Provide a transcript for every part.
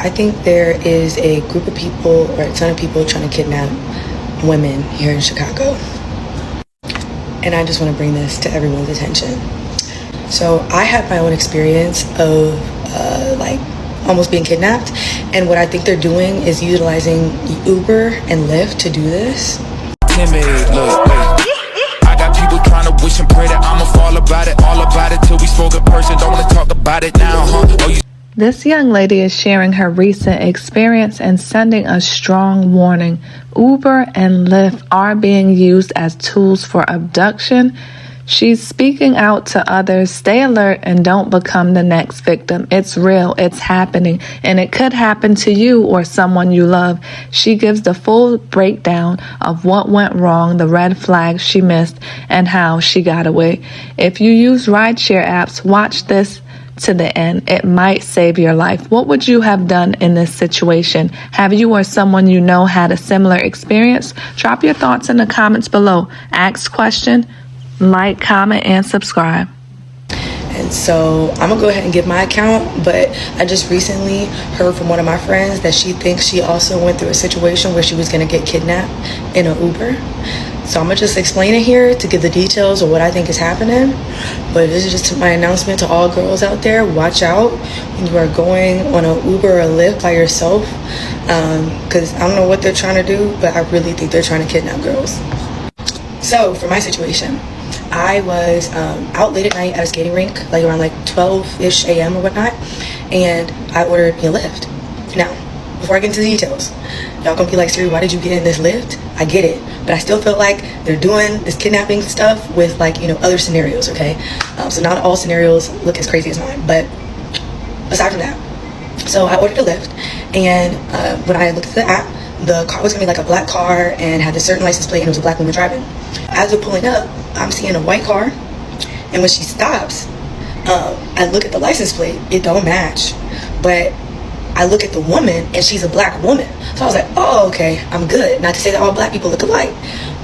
I think there is a group of people or a ton of people trying to kidnap women here in Chicago. And I just want to bring this to everyone's attention. So I had my own experience of like almost being kidnapped. And what I think they're doing is utilizing Uber and Lyft to do this. Timid, look, wait. I got people trying to wish and pray that I'ma fall about it till we spoke in person. Don't want to talk about it now, huh? Oh, you. This young lady is sharing her recent experience and sending a strong warning. Uber and Lyft are being used as tools for abduction. She's speaking out to others, stay alert and don't become the next victim. It's real, it's happening, and it could happen to you or someone you love. She gives the full breakdown of what went wrong, the red flags she missed, and how she got away. If you use rideshare apps, watch this to the end. It might save your life. What would you have done in this situation? Have you or someone you know had a similar experience? Drop your thoughts in the comments below. Ask question, like, comment, and subscribe. And so I'm gonna go ahead and give my account, but I just recently heard from one of my friends that she thinks she also went through a situation where she was gonna get kidnapped in an Uber. So I'm gonna just explain it here to give the details of what I think is happening. But this is just my announcement to all girls out there. Watch out when you are going on an Uber or a Lyft by yourself, because I don't know what they're trying to do, but I really think they're trying to kidnap girls. So for my situation, I was out late at night at a skating rink, like around like 12-ish a.m. or whatnot, and I ordered me a Lyft. Now, before I get into the details, y'all gonna be like, Siri, why did you get in this Lyft? I get it, but I still feel like they're doing this kidnapping stuff with like, other scenarios, okay? So not all scenarios look as crazy as mine, but aside from that, so I ordered a Lyft, and when I looked at the app, the car was gonna be like a black car and had a certain license plate, and it was a black woman driving. As we're pulling up, I'm seeing a white car, and when she stops, I look at the license plate, it don't match, but I look at the woman and she's a black woman. So I was like, oh, okay, I'm good. Not to say that all black people look alike,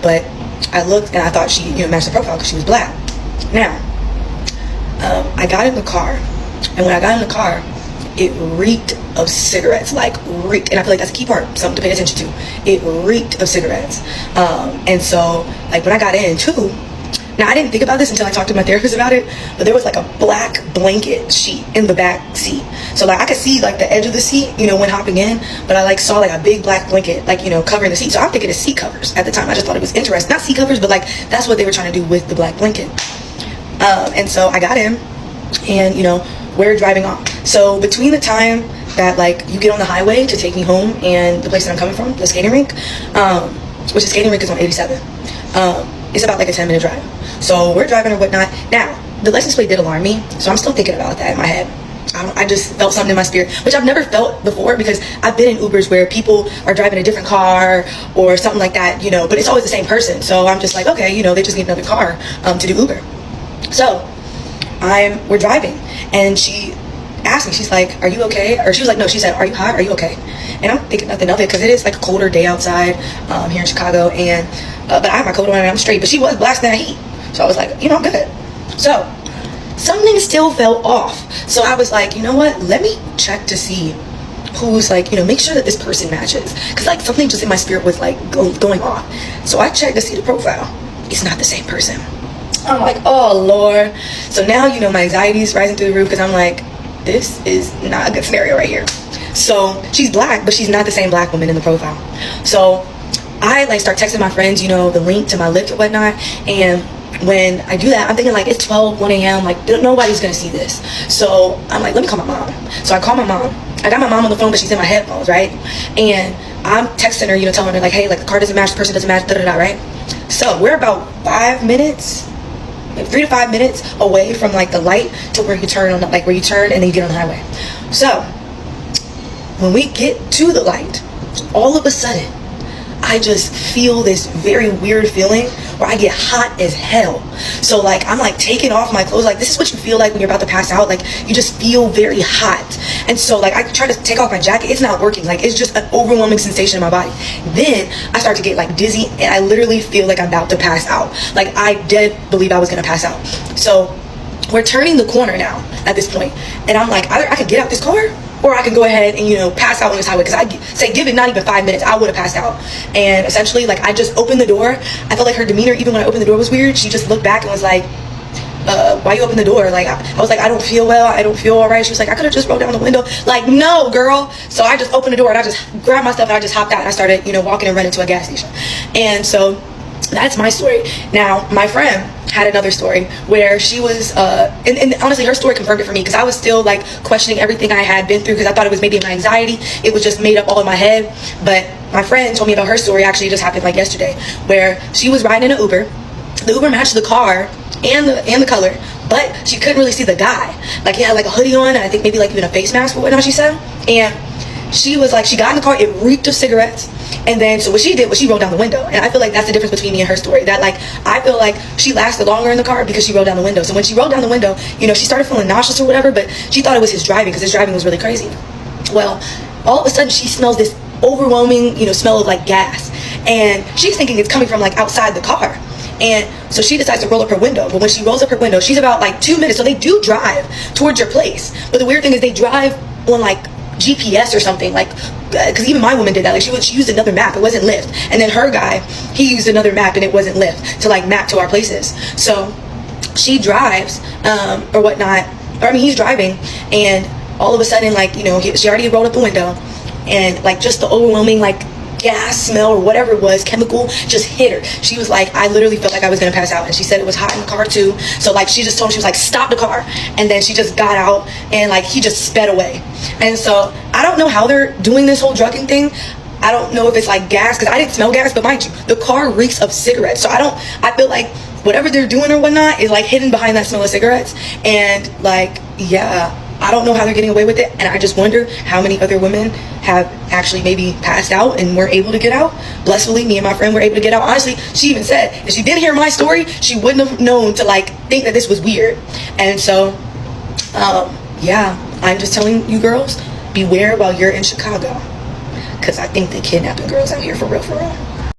but I looked and I thought she matched the profile because she was black. Now, I got in the car, and when I got in the car, it reeked of cigarettes, like reeked. And I feel like that's a key part, something to pay attention to. It reeked of cigarettes. And so like when I got in too, now I didn't think about this until I talked to my therapist about it, but there was like a black blanket sheet in the back seat. So like I could see like the edge of the seat, when hopping in, but I like saw like a big black blanket, like, covering the seat. So I'm thinking it's seat covers at the time. I just thought it was interesting. Not seat covers, but like that's what they were trying to do with the black blanket. And so I got in, and we're driving off. So between the time that like you get on the highway to take me home and the place that I'm coming from, the skating rink, which the skating rink is on 87, it's about like a 10-minute drive. So we're driving or whatnot. Now, the license plate did alarm me, so I'm still thinking about that in my head. I just felt something in my spirit, which I've never felt before because I've been in Ubers where people are driving a different car or something like that, but it's always the same person. So I'm just like, okay, they just need another car to do Uber. So we're driving, and she asked me, she's like, are you okay? Or she was like, no, she said, are you hot? Are you okay? And I'm thinking nothing of it because it is like a colder day outside here in Chicago, and but I have my coat on and I'm straight, but she was blasting that heat. So I was like, I'm good. So something still felt off. So I was like, you know what? Let me check to see who's like, make sure that this person matches. Because like something just in my spirit was like going off. So I checked to see the profile. It's not the same person. I'm like, oh Lord. So now, my anxiety is rising through the roof because I'm like, this is not a good scenario right here. So she's black, but she's not the same black woman in the profile. So I like start texting my friends, the link to my Lyft or whatnot. And when I do that, I'm thinking like it's 1 a.m. Like nobody's gonna see this. So I'm like, let me call my mom. So I call my mom. I got my mom on the phone, but she's in my headphones, right? And I'm texting her, telling her like, hey, like the car doesn't match, the person doesn't match, right? So we're about 5 minutes, 3 to 5 minutes away from like the light to where you turn on, where you turn and then you get on the highway. So when we get to the light, all of a sudden, I just feel this very weird feeling where I get hot as hell. So like I'm like taking off my clothes. Like this is what you feel like when you're about to pass out. Like you just feel very hot. And so like I try to take off my jacket. It's not working. Like it's just an overwhelming sensation in my body. Then I start to get like dizzy, and I literally feel like I'm about to pass out. Like I did believe I was gonna pass out. So we're turning the corner now at this point, and I'm like, either I could get out this car or I could go ahead and, you know, pass out on this highway. Because I say, give it not even 5 minutes, I would have passed out. And essentially, like, I just opened the door. I felt like her demeanor, even when I opened the door, was weird. She just looked back and was like, why you open the door? Like, I was like, I don't feel well, I don't feel all right. She was like, I could have just rolled down the window. Like, no, girl. So I just opened the door and I just grabbed my stuff and I just hopped out and I started, you know, walking and running to a gas station. And so that's my story. Now, my friend had another story where she was, and honestly, her story confirmed it for me, because I was still like questioning everything I had been through, because I thought it was maybe my anxiety. It was just made up all in my head. But my friend told me about her story. Actually, it just happened like yesterday, where she was riding in an Uber. The Uber matched the car and the color, but she couldn't really see the guy. Like, he had like a hoodie on, and I think maybe like even a face mask or whatnot, she said. And she was like, she got in the car, it reeked of cigarettes. And then, so what she did was she rolled down the window. And I feel like that's the difference between me and her story. That, like, I feel like she lasted longer in the car because she rolled down the window. So when she rolled down the window, you know, she started feeling nauseous or whatever, but she thought it was his driving, because his driving was really crazy. Well, all of a sudden she smells this overwhelming, you know, smell of like gas. And she's thinking it's coming from like outside the car. And so she decides to roll up her window. But when she rolls up her window, she's about like 2 minutes. So they do drive towards your place. But the weird thing is they drive on like GPS or something, like, because even my woman did that. Like, she used another map. It wasn't Lyft. And then her guy, he used another map, and it wasn't Lyft, to like map to our places. So she drives or whatnot, or I mean, he's driving, and all of a sudden, like, you know, she already rolled up the window, and like just the overwhelming like gas smell or whatever it was, chemical, just hit her. She was like, I literally felt like I was gonna pass out. And she said it was hot in the car too. So like, she just told him, she was like, stop the car. And then she just got out, and like, he just sped away. And so I don't know how they're doing this whole drugging thing. I don't know if it's like gas, because I didn't smell gas, but mind you, the car reeks of cigarettes. So I feel like whatever they're doing or whatnot is like hidden behind that smell of cigarettes. And like, yeah, I don't know how they're getting away with it. And I just wonder how many other women have actually maybe passed out and were able to get out. Blessedly, me and my friend were able to get out. Honestly, she even said if she didn't hear my story, she wouldn't have known to like think that this was weird. And so yeah, I'm just telling you girls, beware while you're in Chicago, because I think they're kidnapping girls out here for real, for real.